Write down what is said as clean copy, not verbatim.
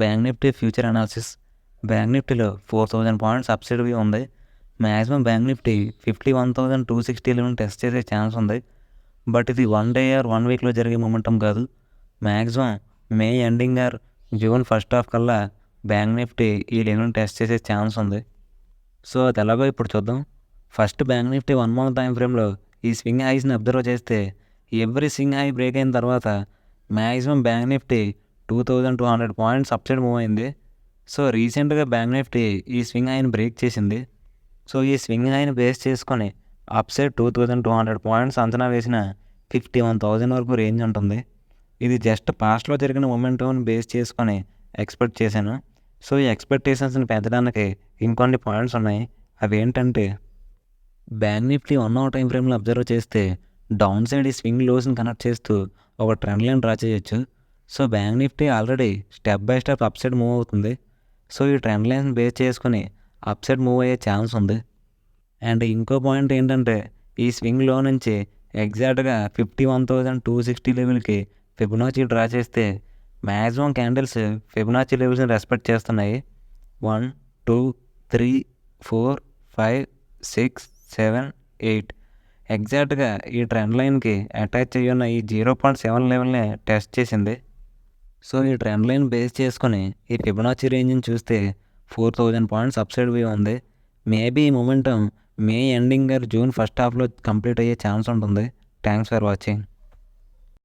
Bank Nifty future analysis. Bank నిఫ్టీలో 4000 points upside view ఉంది. Maximum bank Nifty 51,260 test చేసే chance ఉంది. But ఇది 1 డే ఆర్ 1 వీక్లో జరిగే మొమెంటం కాదు. Maximum May ending or June first half కల్లా బ్యాంక్ నిఫ్టీ ఈ లెవెల్ని టెస్ట్ చేసే ఛాన్స్ ఉంది. సో అది ఎలాగో ఇప్పుడు చూద్దాం. First bank Nifty 1 month time ఫ్రేమ్లో ఈ స్వింగ్ హైస్ని అబ్జర్వ్ చేస్తే ఎవ్రీ స్వింగ్ హై బ్రేక్ అయిన తర్వాత maximum bank Nifty 2200 points upside move అయింది. సో రీసెంట్గా బ్యాంక్ నిఫ్టీ ఈ స్వింగ్ హైని బ్రేక్ చేసింది. సో ఈ స్వింగ్ హైని బేస్ చేసుకొని అప్సైడ్ 2200 పాయింట్స్ అంచనా వేసిన 51,000 వరకు రేంజ్ ఉంటుంది. ఇది జస్ట్ పాస్ట్లో జరిగిన మొమెంటంని బేస్ చేసుకొని ఎక్స్పెక్ట్ చేశాను. సో ఈ ఎక్స్పెక్టేషన్స్ని పెంచడానికి ఇంకొన్ని పాయింట్స్ ఉన్నాయి. అవి ఏంటంటే, బ్యాంక్ నిఫ్టీ 1 అవర్ టైం ఫ్రేమ్లో అబ్జర్వ్ చేస్తే డౌన్ సైడ్ ఈ స్వింగ్ లోస్ని కనెక్ట్ చేస్తూ ఒక ట్రెండ్ లైన్ డ్రా చేయొచ్చు. So bank Nifty already step by step up side move అవుతుంది. సో ఈ ట్రెండ్ లైన్ బేస్ చేసుకుని అప్ సైడ్ మూవ్ అయ్యే ఛాన్స్ ఉంది. అండ్ ఇంకో పాయింట్ ఏంటంటే, ఈ స్వింగ్లో నుంచి ఎగ్జాక్ట్గా 51,260 లెవెల్కి ఫిబొనాచి డ్రా చేస్తే మ్యాక్సిమం క్యాండిల్స్ ఫిబొనాచి లెవెల్స్ని రెస్పెక్ట్ చేస్తున్నాయి. 1, 2, 3, 4, 5, 6, 7, 8 ఎగ్జాక్ట్గా ఈ ట్రెండ్ లైన్కి అటాచ్ అయ్యి ఉన్న ఈ 0.7 లెవెల్ని టెస్ట్ చేసింది. సో ఈ ట్రెండ్ లైన్ బేస్ చేసుకొని ఈ ఫిబొనాచి రేంజ్ని చూస్తే 4000 పాయింట్స్ అప్సైడ్ వ్యూ ఉంది. మేబీ ఈ momentum May ending or June first హాఫ్లో కంప్లీట్ అయ్యే ఛాన్స్ ఉంటుంది. Thanks for watching.